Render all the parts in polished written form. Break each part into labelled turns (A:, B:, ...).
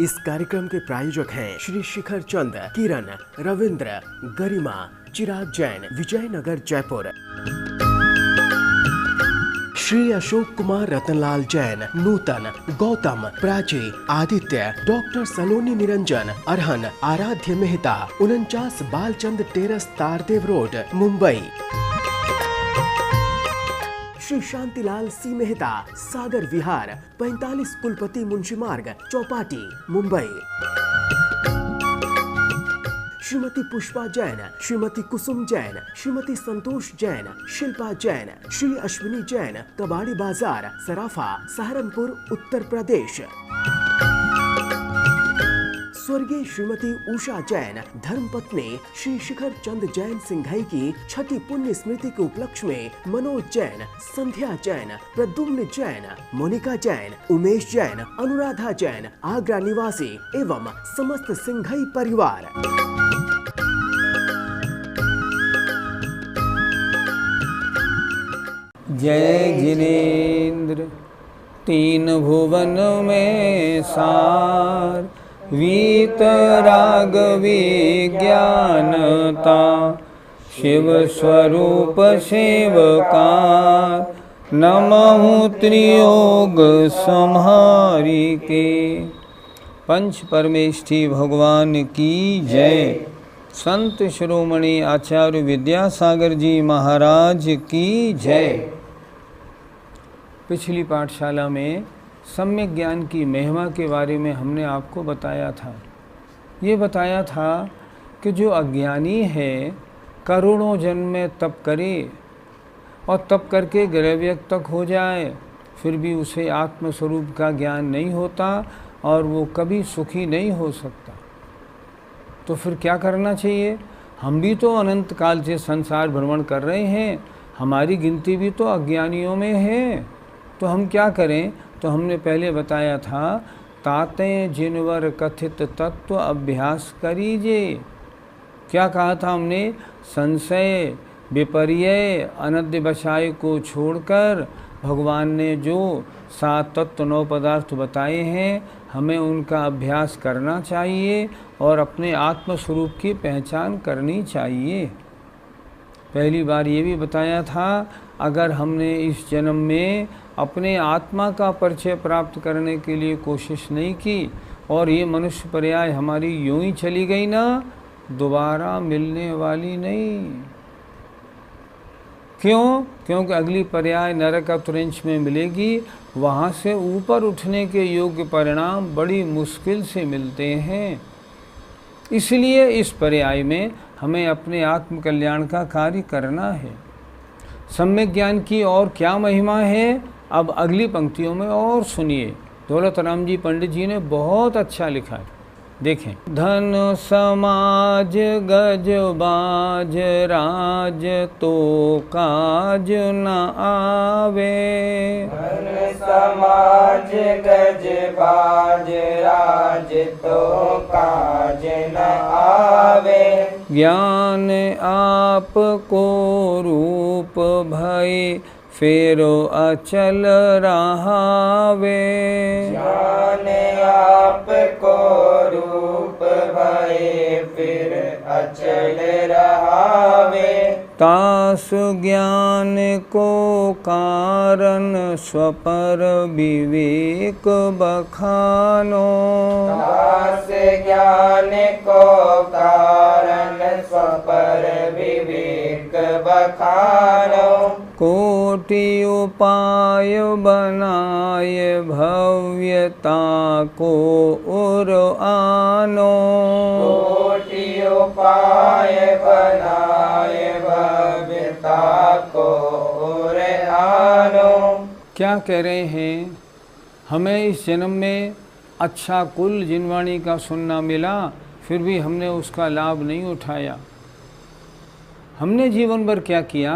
A: इस कार्यक्रम के प्रायोजक हैं श्री शिखर चंद, किरण, रविंद्र, गरिमा, चिराग जैन, विजयनगर, जयपुर। श्री अशोक कुमार, रतनलाल जैन, नूतन, गौतम, प्राची, आदित्य, डॉक्टर सलोनी निरंजन, अरहन, आराध्य मेहता, 49 बालचंद टेरस, तारदेव रोड, मुंबई। श्री शांतिलाल सी मेहता, सागर विहार, 45 कुलपति मुंशी मार्ग, चौपाटी, मुंबई। श्रीमती पुष्पा जैन, श्रीमती कुसुम जैन, श्रीमती संतोष जैन, शिल्पा जैन, श्री अश्विनी जैन, कबाड़ी बाजार, सराफा, सहारनपुर, उत्तर प्रदेश। स्वर्गीय श्रीमती उषा जैन, धर्मपत्नी श्री शिखर चंद जैन सिंघई की छठी पुण्य स्मृति के उपलक्ष्य में मनोज जैन, संध्या जैन, प्रद्युम्न जैन, मोनिका जैन, उमेश जैन, अनुराधा जैन, आगरा निवासी एवं समस्त सिंघई परिवार।
B: जय जिनेन्द्र, तीन भुवन में सार, वीतराग विज्ञानता, शिव स्वरूप सेवकार, नमहु त्रियोग संहारी के। पंच परमेष्ठी भगवान की जय। संत शिरोमणि आचार्य विद्यासागर जी महाराज की जय। पिछली पाठशाला में सम्यक ज्ञान की महिमा के बारे में हमने आपको बताया था। ये बताया था कि जो अज्ञानी है करोड़ों जन्म में तप करे और तप करके ग्रहव्यक्त तक हो जाए, फिर भी उसे आत्मस्वरूप का ज्ञान नहीं होता और वो कभी सुखी नहीं हो सकता। तो फिर क्या करना चाहिए? हम भी तो अनंत काल से संसार भ्रमण कर रहे हैं, हमारी गिनती भी तो अज्ञानियों में है। तो हम क्या करें? तो हमने पहले बताया था, ताते जिनवर कथित तत्व अभ्यास करीजे। क्या कहा था हमने? संशय, विपर्य, अनद्य बसाय को छोड़कर भगवान ने जो 7 तत्व 9 पदार्थ बताए हैं, हमें उनका अभ्यास करना चाहिए और अपने आत्मस्वरूप की पहचान करनी चाहिए। पहली बार ये भी बताया था, अगर हमने इस जन्म में अपने आत्मा का परिचय प्राप्त करने के लिए कोशिश नहीं की और ये मनुष्य पर्याय हमारी यूं ही चली गई ना, दोबारा मिलने वाली नहीं। क्यों? क्योंकि अगली पर्याय नरक तुरंच में मिलेगी। वहाँ से ऊपर उठने के योग्य परिणाम बड़ी मुश्किल से मिलते हैं। इसलिए इस पर्याय में हमें अपने आत्म कल्याण का कार्य करना है। सम्यक ज्ञान की और क्या महिमा है, अब अगली पंक्तियों में और सुनिए। दौलत राम जी पंडित जी ने बहुत अच्छा लिखा है, देखें। धन समाज गज बाज राज तो काज न आवे,
C: धन समाज गज बाज राज तो काज न आवे,
B: ज्ञान आप को रूप भय फेरो अचल रहावे,
C: ज्ञान आप को रूप भय फिर अचल रहावे,
B: तास ज्ञान को कारण स्वपर विवेक बखानो,
C: तास ज्ञान को कारण स्वपर विवेक बखानो,
B: कोटि उपाय बनाय भव्यता को उर आनो,
C: कोटि उपाय बनाय भव्यता को उर आनो।
B: क्या कह रहे हैं? हमें इस जन्म में अच्छा कुल जिनवाणी का सुनना मिला, फिर भी हमने उसका लाभ नहीं उठाया। हमने जीवन भर क्या किया?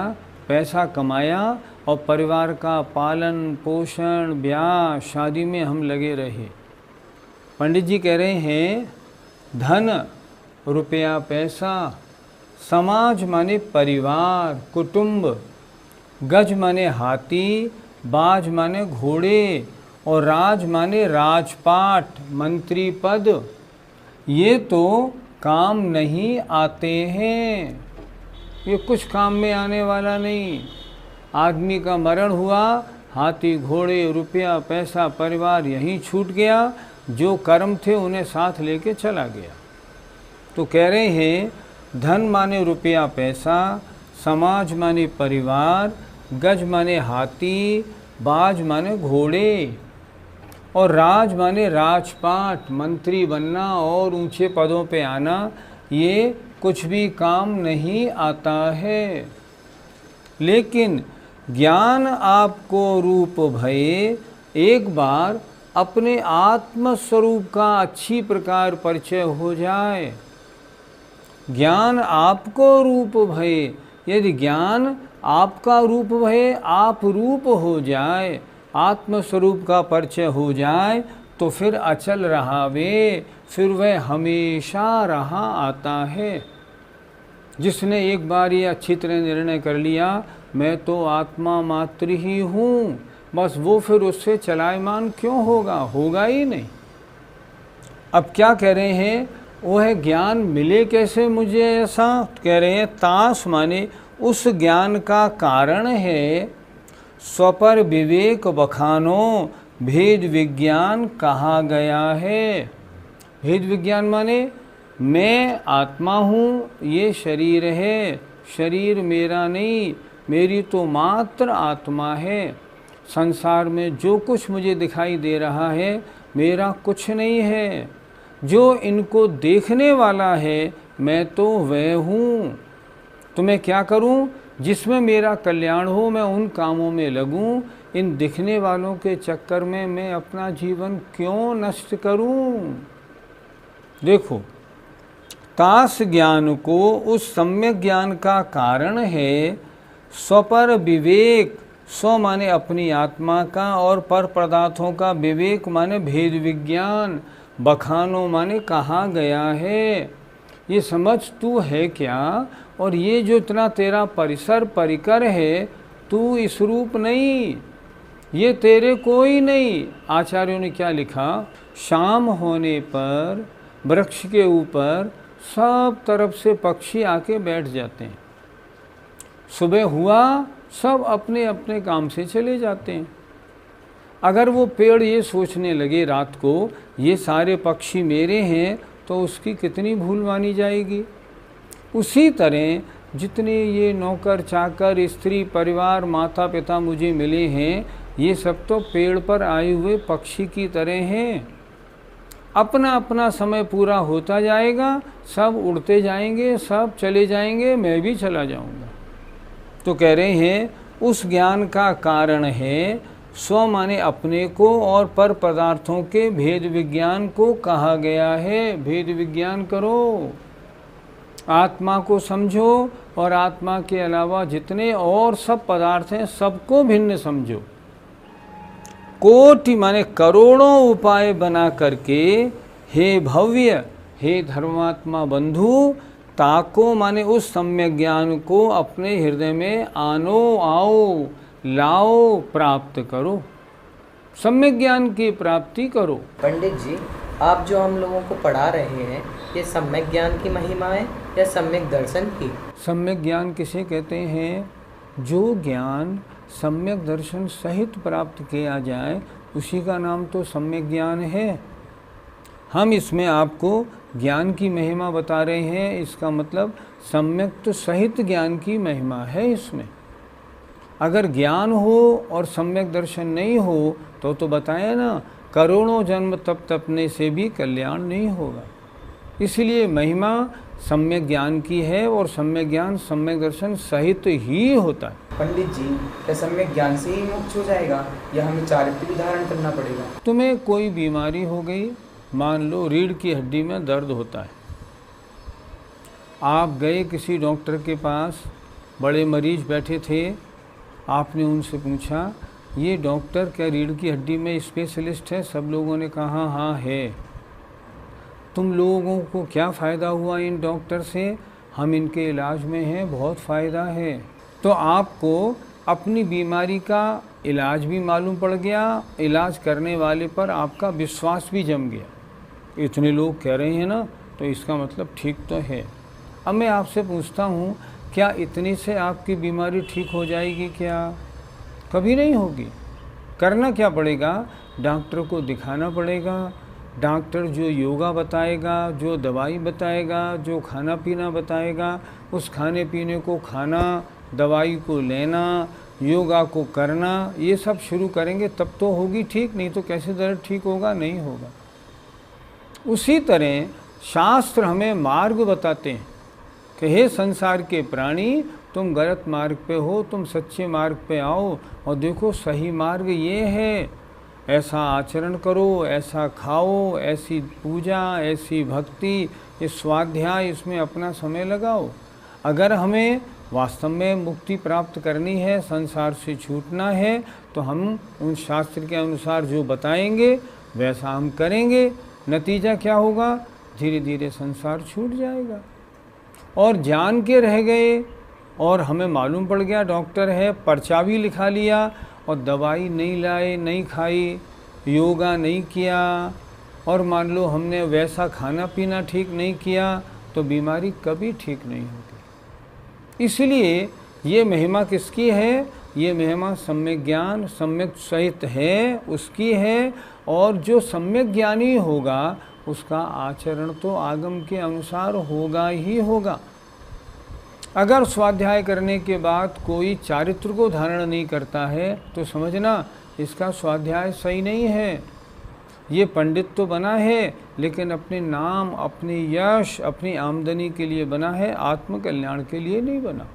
B: पैसा कमाया और परिवार का पालन पोषण, ब्याह शादी में हम लगे रहे। पंडित जी कह रहे हैं, धन, रुपया, पैसा, समाज माने परिवार, कुटुंब, गज माने हाथी, बाज माने घोड़े और राज माने राजपाट, मंत्री पद, ये तो काम नहीं आते हैं। ये कुछ काम में आने वाला नहीं। आदमी का मरण हुआ, हाथी घोड़े रुपया पैसा परिवार यहीं छूट गया, जो कर्म थे उन्हें साथ लेके चला गया। तो कह रहे हैं धन माने रुपया पैसा, समाज माने परिवार, गज माने हाथी, बाज माने घोड़े, और राज माने राजपाट, मंत्री बनना और ऊंचे पदों पे आना, ये कुछ भी काम नहीं आता है। लेकिन ज्ञान आपको रूप भये, एक बार अपने आत्म स्वरूप का अच्छी प्रकार परिचय हो जाए। ज्ञान आपको रूप भये, यदि ज्ञान आपका रूप भये, आप रूप हो जाए, आत्म स्वरूप का परिचय हो जाए, तो फिर अचल रहावे, फिर वह हमेशा रहा आता है। जिसने एक बार ये अच्छी तरह निर्णय कर लिया मैं तो आत्मा मात्र ही हूँ, बस वो फिर उससे चलायमान क्यों होगा, होगा ही नहीं। अब क्या कह रहे हैं, वो है ज्ञान मिले कैसे मुझे ऐसा, कह रहे हैं तास माने उस ज्ञान का कारण है स्वपर विवेक बखानो, भेद विज्ञान कहा गया है। भेद विज्ञान माने मैं आत्मा हूँ, ये शरीर है, शरीर मेरा नहीं, मेरी तो मात्र आत्मा है। संसार में जो कुछ मुझे दिखाई दे रहा है मेरा कुछ नहीं है, जो इनको देखने वाला है मैं तो वह हूँ। तो मैं क्या करूँ, जिसमें मेरा कल्याण हो मैं उन कामों में लगूं, इन दिखने वालों के चक्कर में मैं अपना जीवन क्यों नष्ट करूं। देखो, तास ज्ञान को उस सम्यक ज्ञान का कारण है स्वपर विवेक, स्व माने अपनी आत्मा का, और पर पदार्थों का विवेक माने भेद विज्ञान, बखानो माने कहा गया है। ये समझ तू है क्या, और ये जो इतना तेरा परिसर परिकर है, तू इस रूप नहीं, ये तेरे कोई नहीं। आचार्यों ने क्या लिखा, शाम होने पर वृक्ष के ऊपर सब तरफ से पक्षी आके बैठ जाते हैं, सुबह हुआ सब अपने अपने काम से चले जाते हैं। अगर वो पेड़ ये सोचने लगे रात को ये सारे पक्षी मेरे हैं, तो उसकी कितनी भूल मानी जाएगी। उसी तरह जितने ये नौकर चाकर स्त्री परिवार माता पिता मुझे मिले हैं, ये सब तो पेड़ पर आए हुए पक्षी की तरह हैं। अपना अपना समय पूरा होता जाएगा, सब उड़ते जाएंगे, सब चले जाएंगे, मैं भी चला जाऊंगा। तो कह रहे हैं उस ज्ञान का कारण है स्व माने अपने को, और पर पदार्थों के भेद विज्ञान को कहा गया है। भेद विज्ञान करो, आत्मा को समझो, और आत्मा के अलावा जितने और सब पदार्थ हैं सबको भिन्न समझो। कोटि माने करोड़ों उपाय बना करके हे भव्य, हे धर्मात्मा बंधु, ताको माने उस सम्यक ज्ञान को अपने हृदय में आनो, आओ, लाओ, प्राप्त करो, सम्यक ज्ञान की प्राप्ति करो।
D: पंडित जी, आप जो हम लोगों को पढ़ा रहे हैं, ये सम्यक ज्ञान की महिमा है या सम्यक दर्शन की?
B: सम्यक ज्ञान किसे कहते हैं, जो ज्ञान सम्यक दर्शन सहित प्राप्त किया जाए उसी का नाम तो सम्यक ज्ञान है। हम इसमें आपको ज्ञान की महिमा बता रहे हैं, इसका मतलब सम्यक तो सहित ज्ञान की महिमा है इसमें। अगर ज्ञान हो और सम्यक दर्शन नहीं हो तो बताया ना, करोड़ों जन्म तप तपने से भी कल्याण नहीं होगा। इसलिए महिमा सम्यक ज्ञान की है, और सम्यक ज्ञान सम्यक दर्शन सहित ही होता है।
E: पंडित जी, क्या सम्यक ज्ञान से ही मोक्ष हो जाएगा या हमें चारित्र भी धारण करना पड़ेगा?
B: तुम्हें कोई बीमारी हो गई, मान लो रीढ़ की हड्डी में दर्द होता है, आप गए किसी डॉक्टर के पास, बड़े मरीज बैठे थे, आपने उनसे पूछा ये डॉक्टर क्या रीढ़ की हड्डी में स्पेशलिस्ट है? सब लोगों ने कहा हाँ है। तुम लोगों को क्या फ़ायदा हुआ इन डॉक्टर से? हम इनके इलाज में हैं, बहुत फ़ायदा है। तो आपको अपनी बीमारी का इलाज भी मालूम पड़ गया, इलाज करने वाले पर आपका विश्वास भी जम गया। इतने लोग कह रहे हैं ना, तो इसका मतलब ठीक तो है। अब मैं आपसे पूछता हूँ, क्या इतने से आपकी बीमारी ठीक हो जाएगी? क्या कभी नहीं होगी। करना क्या पड़ेगा? डॉक्टर को दिखाना पड़ेगा। डॉक्टर जो योगा बताएगा, जो दवाई बताएगा, जो खाना पीना बताएगा, उस खाने पीने को खाना, दवाई को लेना, योगा को करना, ये सब शुरू करेंगे तब तो होगी ठीक, नहीं तो कैसे दर्द ठीक होगा? नहीं होगा। उसी तरह शास्त्र हमें मार्ग बताते हैं कि हे संसार के प्राणी, तुम गलत मार्ग पे हो, तुम सच्चे मार्ग पे आओ और देखो सही मार्ग ये है, ऐसा आचरण करो, ऐसा खाओ, ऐसी पूजा, ऐसी भक्ति, ये स्वाध्याय, इसमें अपना समय लगाओ। अगर हमें वास्तव में मुक्ति प्राप्त करनी है, संसार से छूटना है, तो हम उन शास्त्र के अनुसार जो बताएंगे वैसा हम करेंगे। नतीजा क्या होगा? धीरे धीरे संसार छूट जाएगा। और जान के रह गए और हमें मालूम पड़ गया डॉक्टर है, पर्चा भी लिखा लिया और दवाई नहीं लाए, नहीं खाई, योगा नहीं किया, और मान लो हमने वैसा खाना पीना ठीक नहीं किया, तो बीमारी कभी ठीक नहीं होगी। इसलिए ये महिमा किसकी है? ये महिमा सम्यक ज्ञान, सम्यक सहित है, उसकी है। और जो सम्यक ज्ञानी होगा उसका आचरण तो आगम के अनुसार होगा ही होगा। अगर स्वाध्याय करने के बाद कोई चारित्र को धारण नहीं करता है तो समझना इसका स्वाध्याय सही नहीं है। ये पंडित तो बना है लेकिन अपने नाम, अपनी यश, अपनी आमदनी के लिए बना है, आत्मकल्याण के लिए नहीं बना।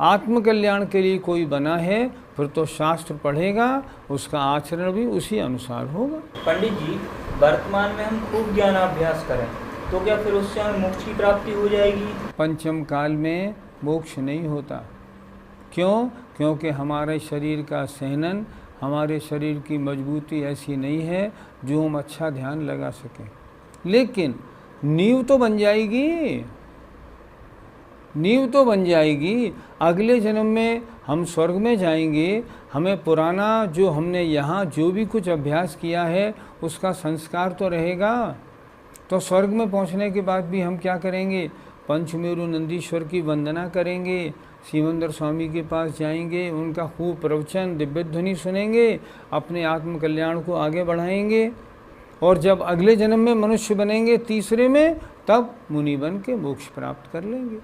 B: आत्मकल्याण के लिए कोई बना है फिर तो शास्त्र पढ़ेगा, उसका आचरण भी उसी अनुसार होगा।
F: पंडित जी, वर्तमान में हम खूब ज्ञानाभ्यास करें तो क्या फिर उससे हमें मोक्ष की प्राप्ति हो जाएगी?
B: पंचम काल में मोक्ष नहीं होता। क्यों? क्योंकि हमारे शरीर का सहनन, हमारे शरीर की मजबूती ऐसी नहीं है जो हम अच्छा ध्यान लगा सकें। लेकिन नींव तो बन जाएगी, नींव तो बन जाएगी। अगले जन्म में हम स्वर्ग में जाएंगे, हमें पुराना जो हमने यहाँ जो भी कुछ अभ्यास किया है उसका संस्कार तो रहेगा। तो स्वर्ग में पहुँचने के बाद भी हम क्या करेंगे? पंचमेरु नंदीश्वर की वंदना करेंगे, सिमंदर स्वामी के पास जाएंगे, उनका खूब प्रवचन, दिव्य ध्वनि सुनेंगे, अपने आत्म कल्याण को आगे बढ़ाएंगे। और जब अगले जन्म में मनुष्य बनेंगे, तीसरे में, तब मुनि बन के मोक्ष प्राप्त कर लेंगे।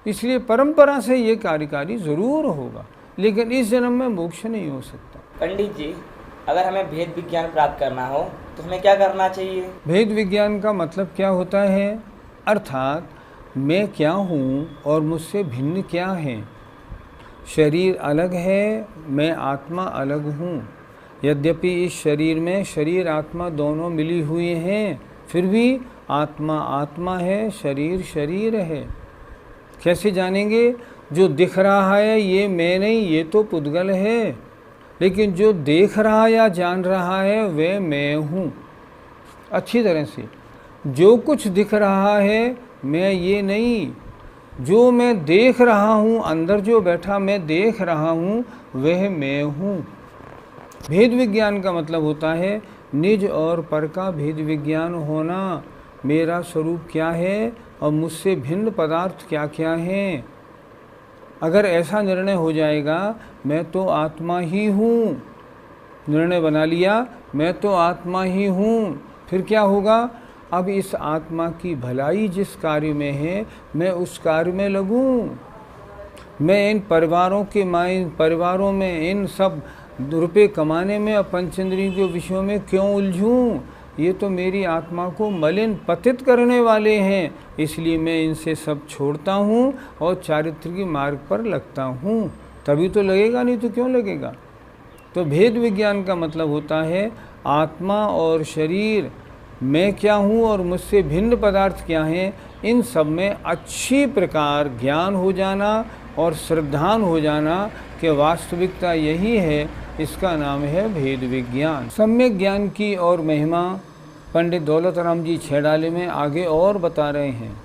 B: इसलिए परंपरा से ये कार्यकारी जरूर होगा, लेकिन इस जन्म में मोक्ष नहीं हो सकता।
F: पंडित जी, अगर हमें भेद विज्ञान प्राप्त करना हो तो हमें क्या करना चाहिए?
B: भेद विज्ञान का मतलब क्या होता है? अर्थात मैं क्या हूँ और मुझसे भिन्न क्या है। शरीर अलग है, मैं आत्मा अलग हूँ। यद्यपि इस शरीर में शरीर आत्मा दोनों मिली हुई हैं, फिर भी आत्मा आत्मा है, शरीर शरीर है। कैसे जानेंगे? जो दिख रहा है ये मैं नहीं, ये तो पुद्गल है, लेकिन जो देख रहा या जान रहा है वह मैं हूँ। अच्छी तरह से जो कुछ दिख रहा है मैं ये नहीं, जो मैं देख रहा हूँ, अंदर जो बैठा मैं देख रहा हूँ वह मैं हूँ। भेद विज्ञान का मतलब होता है निज और पर का भेद विज्ञान होना। मेरा स्वरूप क्या है और मुझसे भिन्न पदार्थ क्या क्या हैं। अगर ऐसा निर्णय हो जाएगा मैं तो आत्मा ही हूँ, निर्णय बना लिया मैं तो आत्मा ही हूँ, फिर क्या होगा? अब इस आत्मा की भलाई जिस कार्य में है मैं उस कार्य में लगूँ। मैं इन परिवारों में इन सब रुपए कमाने में और पंचेंद्रियों के विषयों में क्यों उलझूँ? ये तो मेरी आत्मा को मलिन पतित करने वाले हैं, इसलिए मैं इनसे सब छोड़ता हूँ और चारित्र के मार्ग पर लगता हूँ। तभी तो लगेगा, नहीं तो क्यों लगेगा? तो भेद विज्ञान का मतलब होता है आत्मा और शरीर, मैं क्या हूँ और मुझसे भिन्न पदार्थ क्या हैं, इन सब में अच्छी प्रकार ज्ञान हो जाना और श्रद्धान हो जाना कि वास्तविकता यही है। इसका नाम है भेद विज्ञान। सम्यक ज्ञान की और महिमा पंडित दौलत राम जी छेड़ाले में आगे और बता रहे हैं।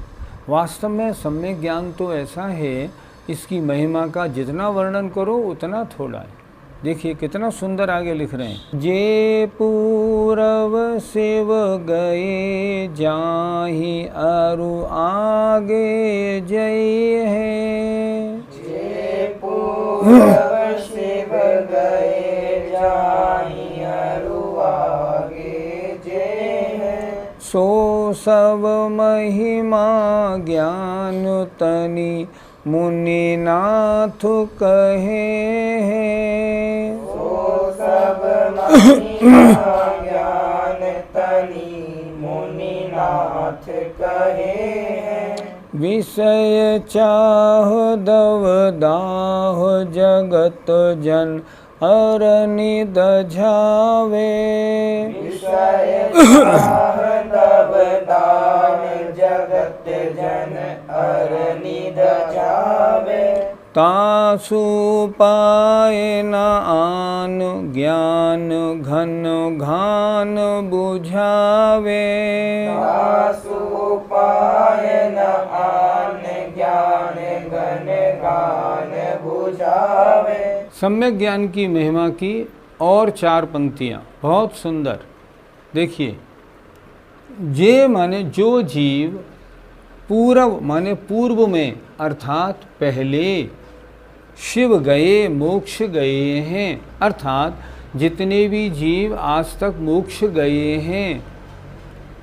B: वास्तव में सम्यक ज्ञान तो ऐसा है, इसकी महिमा का जितना वर्णन करो उतना थोड़ा है। देखिए कितना सुंदर आगे लिख रहे हैं। जे पूरब शिव गए जाहि अरु आगे जय है।
C: जे पूरब शिव गए जाहि अरु आगे जय है।
B: सो सब महिमा ज्ञान तनि मुनिनाथ कहे हैं।
C: सो सब महिमा ज्ञान तनि मुनिनाथ कहे हैं।
B: विषय चाह दव दाह जगत जन अरनि दझावे।
C: विषय चाह तब दान जगत जन अरनि दझावे।
B: तासु पाए न आन ज्ञान घन घान बुझावे।
C: तासु पाए न आन ज्ञान घन गान बुझावे।
B: सम्यक ज्ञान की महिमा की और 4 पंक्तियाँ बहुत सुंदर। देखिए, जे माने जो जीव, पूर्व माने पूर्व में अर्थात पहले, शिव गए मोक्ष गए हैं अर्थात जितने भी जीव आज तक मोक्ष गए हैं,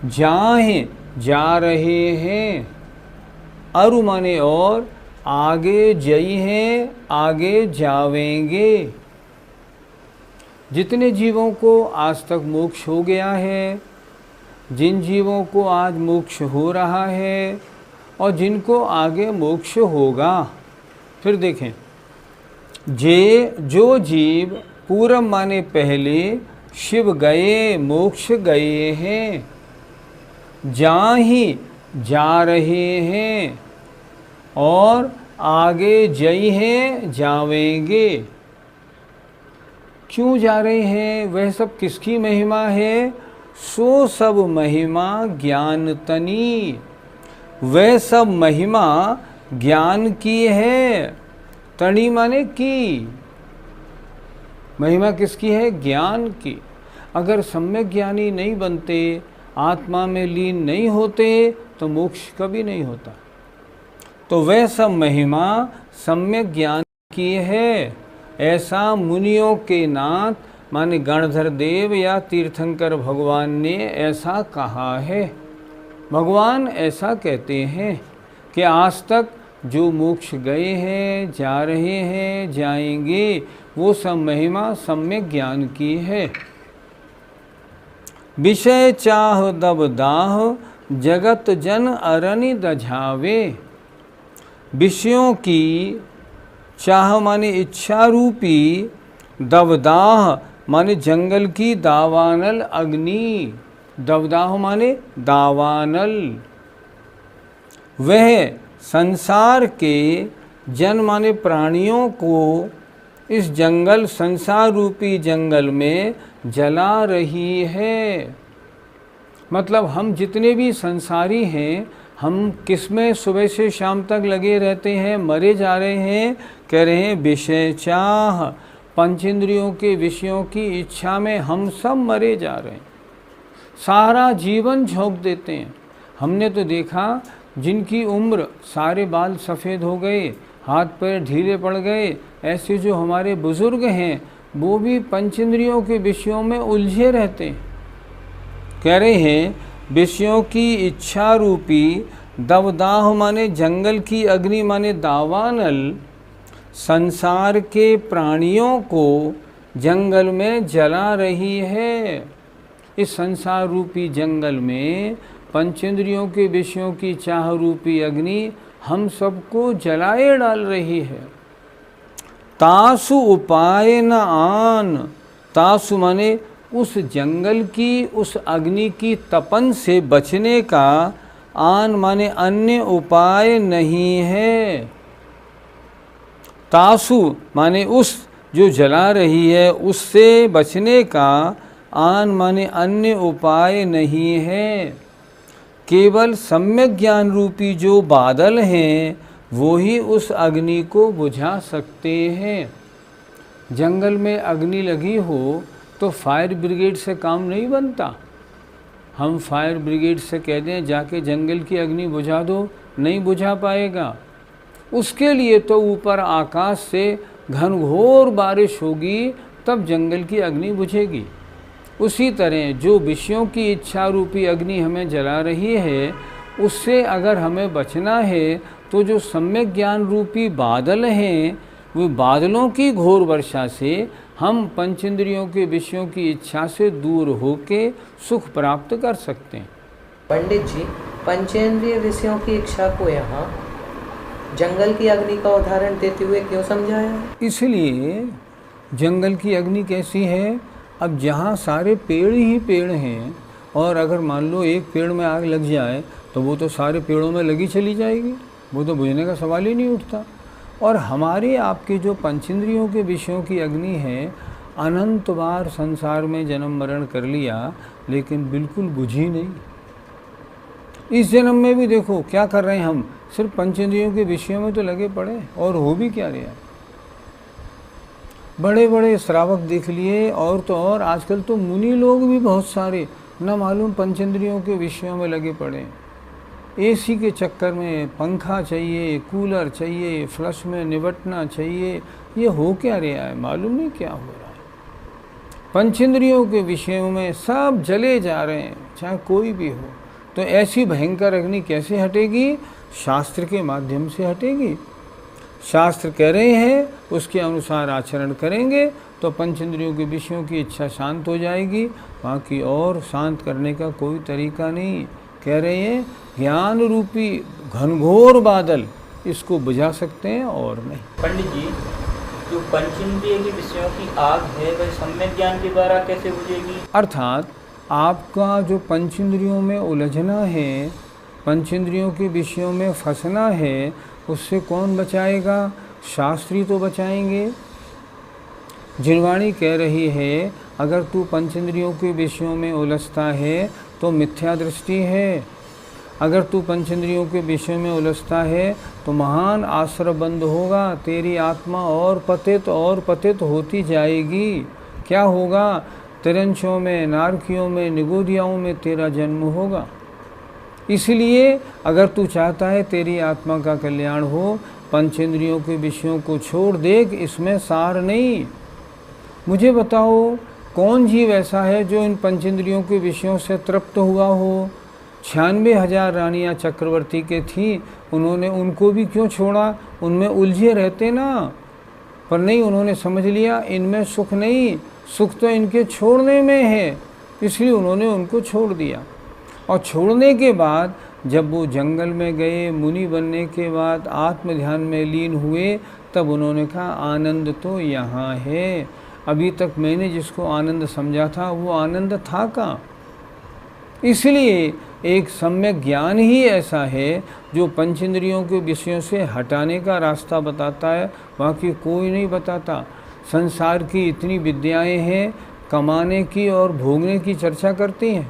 B: जाहें जा रहे हैं, अरु माने और, आगे जई हैं आगे जावेंगे। जितने जीवों को आज तक मोक्ष हो गया है, जिन जीवों को आज मोक्ष हो रहा है और जिनको आगे मोक्ष होगा। फिर देखें, जे जो जीव पूर्व माने पहले, शिव गए मोक्ष गए हैं, जाहि जा रहे हैं और आगे जई हैं जावेंगे। क्यों जा रहे हैं, वह सब किसकी महिमा है? सो सब महिमा ज्ञान तनी, वह सब महिमा ज्ञान की है। तनी माने की, महिमा किसकी है? ज्ञान की। अगर सम्यक ज्ञानी नहीं बनते, आत्मा में लीन नहीं होते, तो मोक्ष कभी नहीं होता। तो वह सब महिमा सम्यक ज्ञान की है, ऐसा मुनियों के नाथ माने गणधर देव या तीर्थंकर भगवान ने ऐसा कहा है। भगवान ऐसा कहते हैं कि आज तक जो मोक्ष गए हैं, जा रहे हैं, जाएंगे, वो सब महिमा सम्यक ज्ञान की है। विषय चाह दब दाह जगत जन अरनि दझावे। विषयों की चाह माने इच्छा रूपी, दवदाह माने जंगल की दावानल अग्नि, दवदाह माने दावानल। वह संसार के जन माने प्राणियों को इस जंगल, संसार रूपी जंगल में जला रही है। मतलब हम जितने भी संसारी हैं, हम किस में सुबह से शाम तक लगे रहते हैं, मरे जा रहे हैं। कह रहे हैं विषय चाह, पंचेंद्रियों के विषयों की इच्छा में हम सब मरे जा रहे हैं, सारा जीवन झोंक देते हैं। हमने तो देखा जिनकी उम्र सारे बाल सफ़ेद हो गए, हाथ पैर ढीले पड़ गए, ऐसे जो हमारे बुज़ुर्ग हैं वो भी पंचेंद्रियों के विषयों में उलझे रहते हैं। कह रहे हैं विषयों की इच्छा रूपी दवदाह माने जंगल की अग्नि माने दावानल, संसार के प्राणियों को जंगल में जला रही है। इस संसार रूपी जंगल में पंचेंद्रियों के विषयों की चाह रूपी अग्नि हम सबको जलाए डाल रही है। तासु उपाय न आन, तासु माने उस जंगल की, उस अग्नि की तपन से बचने का, आन माने अन्य उपाय नहीं है। तासु माने उस जो जला रही है उससे बचने का, आन माने अन्य उपाय नहीं है। केवल सम्यक ज्ञान रूपी जो बादल हैं वो ही उस अग्नि को बुझा सकते हैं। जंगल में अग्नि लगी हो तो फायर ब्रिगेड से काम नहीं बनता। हम फायर ब्रिगेड से कह दें जाके जंगल की अग्नि बुझा दो, नहीं बुझा पाएगा। उसके लिए तो ऊपर आकाश से घनघोर बारिश होगी, तब जंगल की अग्नि बुझेगी। उसी तरह जो विषयों की इच्छा रूपी अग्नि हमें जला रही है, उससे अगर हमें बचना है तो जो सम्यक ज्ञान रूपी बादल हैं, वो बादलों की घोर वर्षा से हम पंचेंद्रियों के विषयों की इच्छा से दूर होके सुख प्राप्त कर सकते हैं।
D: पंडित जी, पंचेंद्रिय विषयों की इच्छा को यहाँ जंगल की अग्नि का उदाहरण देते हुए क्यों समझाया?
B: इसलिए जंगल की अग्नि कैसी है, अब जहाँ सारे पेड़ ही पेड़ हैं, और अगर मान लो एक पेड़ में आग लग जाए तो वो तो सारे पेड़ों में लगी चली जाएगी, वो तो बुझने का सवाल ही नहीं उठता। और हमारे आपके जो पंचेंद्रियों के विषयों की अग्नि है, अनंत बार संसार में जन्म मरण कर लिया लेकिन बिल्कुल बुझी नहीं। इस जन्म में भी देखो क्या कर रहे हैं हम, सिर्फ पंचेंद्रियों के विषयों में तो लगे पड़े, और हो भी क्या रहा। बड़े बड़े श्रावक देख लिए, और तो और आजकल तो मुनि लोग भी बहुत सारे न मालूम पंचेंद्रियों के विषयों में लगे पड़े। एसी के चक्कर में पंखा चाहिए, कूलर चाहिए, फ्लश में निबटना चाहिए। ये हो क्या रहा है, मालूम नहीं क्या हो रहा है। पंचेंद्रियों के विषयों में सब जले जा रहे हैं, चाहे कोई भी हो। तो ऐसी भयंकर अग्नि कैसे हटेगी? शास्त्र के माध्यम से हटेगी। शास्त्र कह रहे हैं उसके अनुसार आचरण करेंगे तो पंचेंद्रियों के विषयों की इच्छा शांत हो जाएगी, बाकी और शांत करने का कोई तरीका नहीं। कह रहे हैं ज्ञान रूपी घनघोर बादल इसको बुझा सकते हैं और नहीं।
F: पंडित जी, जो पंचेंद्रिय के विषयों की आग है वह सम्यक ज्ञान के द्वारा कैसे बुझेगी?
B: अर्थात आपका जो पंचेंद्रियों में उलझना है, पंचेंद्रियों के विषयों में फंसना है, उससे कौन बचाएगा? शास्त्री तो बचाएंगे। जिनवाणी कह रही है अगर तू पंचेंद्रियों के विषयों में उलझता है तो मिथ्या दृष्टि है, अगर तू पंचेंद्रियों के विषयों में उलझता है तो महान आश्रय बंद होगा, तेरी आत्मा और पतित होती जाएगी। क्या होगा? तिरंशों में, नारकियों में, निगोदियाओं में तेरा जन्म होगा। इसलिए अगर तू चाहता है तेरी आत्मा का कल्याण हो, पंचेंद्रियों के विषयों को छोड़ देख, इसमें सार नहीं। मुझे बताओ कौन जीव ऐसा है जो इन पंचेंद्रियों के विषयों से तृप्त हुआ हो? 96,000 रानियां चक्रवर्ती के थीं, उन्होंने उनको भी क्यों छोड़ा? उनमें उलझे रहते ना, पर नहीं, उन्होंने समझ लिया इनमें सुख नहीं, सुख तो इनके छोड़ने में है, इसलिए उन्होंने उनको छोड़ दिया। और छोड़ने के बाद जब वो जंगल में गए, मुनि बनने के बाद आत्म ध्यान में लीन हुए, तब उन्होंने कहा आनंद तो यहाँ है, अभी तक मैंने जिसको आनंद समझा था वो आनंद था कहाँ। इसलिए एक सम्यक ज्ञान ही ऐसा है जो पंचेंद्रियों के विषयों से हटाने का रास्ता बताता है, बाकी कोई नहीं बताता। संसार की इतनी विद्याएं हैं, कमाने की और भोगने की चर्चा करती हैं।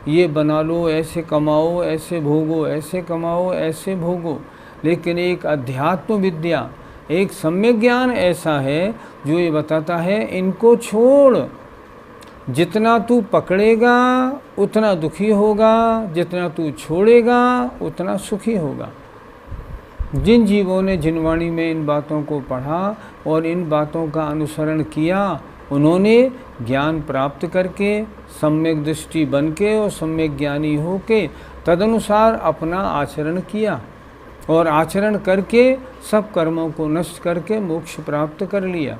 B: ये बना लो, ऐसे कमाओ, ऐसे भोगो, ऐसे कमाओ, ऐसे भोगो। लेकिन एक अध्यात्म विद्या, एक सम्यक ज्ञान ऐसा है जो ये बताता है इनको छोड़। जितना तू पकड़ेगा उतना दुखी होगा, जितना तू छोड़ेगा उतना सुखी होगा। जिन जीवों ने जिनवाणी में इन बातों को पढ़ा और इन बातों का अनुसरण किया, उन्होंने ज्ञान प्राप्त करके, सम्यक दृष्टि बन के और सम्यक ज्ञानी हो के तदनुसार अपना आचरण किया, और आचरण करके सब कर्मों को नष्ट करके मोक्ष प्राप्त कर लिया।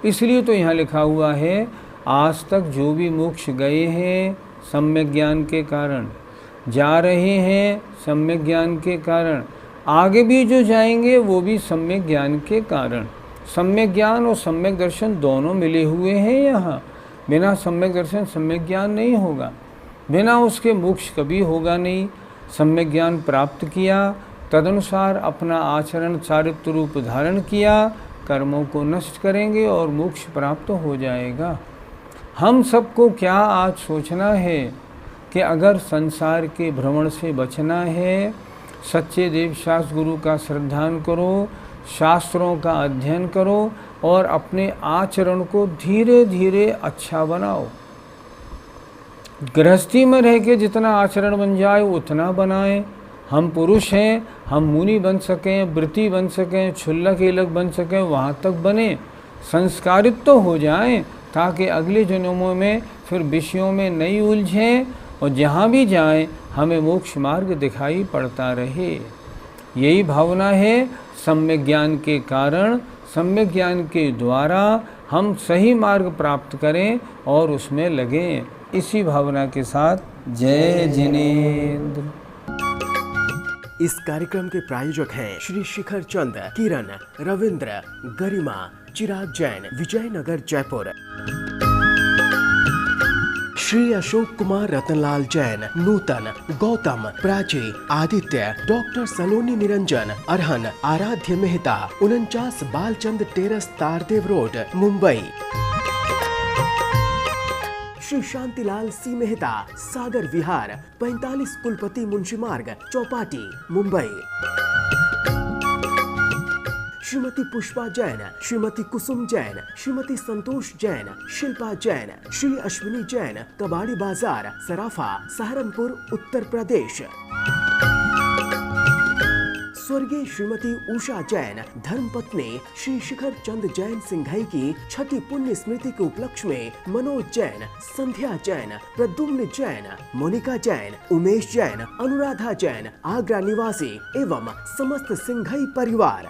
B: इसलिए तो यहाँ लिखा हुआ है आज तक जो भी मोक्ष गए हैं सम्यक ज्ञान के कारण, जा रहे हैं सम्यक ज्ञान के कारण, आगे भी जो जाएंगे वो भी सम्यक ज्ञान के कारण। सम्यक ज्ञान और सम्यक दर्शन दोनों मिले हुए हैं यहाँ। बिना सम्यक दर्शन सम्यक ज्ञान नहीं होगा, बिना उसके मोक्ष कभी होगा नहीं। सम्यक ज्ञान प्राप्त किया, तदनुसार अपना आचरण चारित्र रूप धारण किया, कर्मों को नष्ट करेंगे और मोक्ष प्राप्त हो जाएगा। हम सबको क्या आज सोचना है कि अगर संसार के भ्रमण से बचना है, सच्चे देवशास्त्र गुरु का श्रद्धान करो, शास्त्रों का अध्ययन करो और अपने आचरण को धीरे धीरे अच्छा बनाओ। गृहस्थी में रह के जितना आचरण बन जाए उतना बनाएं। हम पुरुष हैं, हम मुनि बन सकें, व्रती बन सकें, क्षुल्लक एलक बन सकें, वहाँ तक बने, संस्कारित तो हो जाएं, ताकि अगले जन्मों में फिर विषयों में नहीं उलझें और जहाँ भी जाएं हमें मोक्ष मार्ग दिखाई पड़ता रहे। यही भावना है। सम्यक ज्ञान के कारण, सम्यक ज्ञान के द्वारा हम सही मार्ग प्राप्त करें और उसमें लगें। इसी भावना के साथ जय जिनेन्द्र।
A: इस कार्यक्रम के प्रायोजक हैं श्री शिखर चंद, किरण, रविंद्र, गरिमा, चिराग जैन, विजयनगर, जयपुर। श्री अशोक कुमार, रतनलाल जैन, नूतन, गौतम, प्राची, आदित्य, डॉक्टर सलोनी निरंजन, अरहन, आराध्य मेहता, 49 बालचंद टेरस, तारदेव रोड, मुंबई। श्री शांतिलाल सी मेहता, सागर विहार, 45 कुलपति मुंशी मार्ग, चौपाटी, मुंबई। श्रीमती पुष्पा जैन, श्रीमती कुसुम जैन, श्रीमती संतोष जैन, शिल्पा जैन, श्री अश्विनी जैन, कबाड़ी बाजार, सराफा, सहारनपुर, उत्तर प्रदेश। स्वर्गीय श्रीमती उषा जैन, धर्मपत्नी श्री शिखर चंद जैन सिंघाई की 6ठी पुण्य स्मृति के उपलक्ष्य में मनोज जैन, संध्या जैन, प्रद्युम्न जैन, मोनिका जैन, उमेश जैन, अनुराधा जैन, आगरा निवासी एवं समस्त सिंघाई परिवार।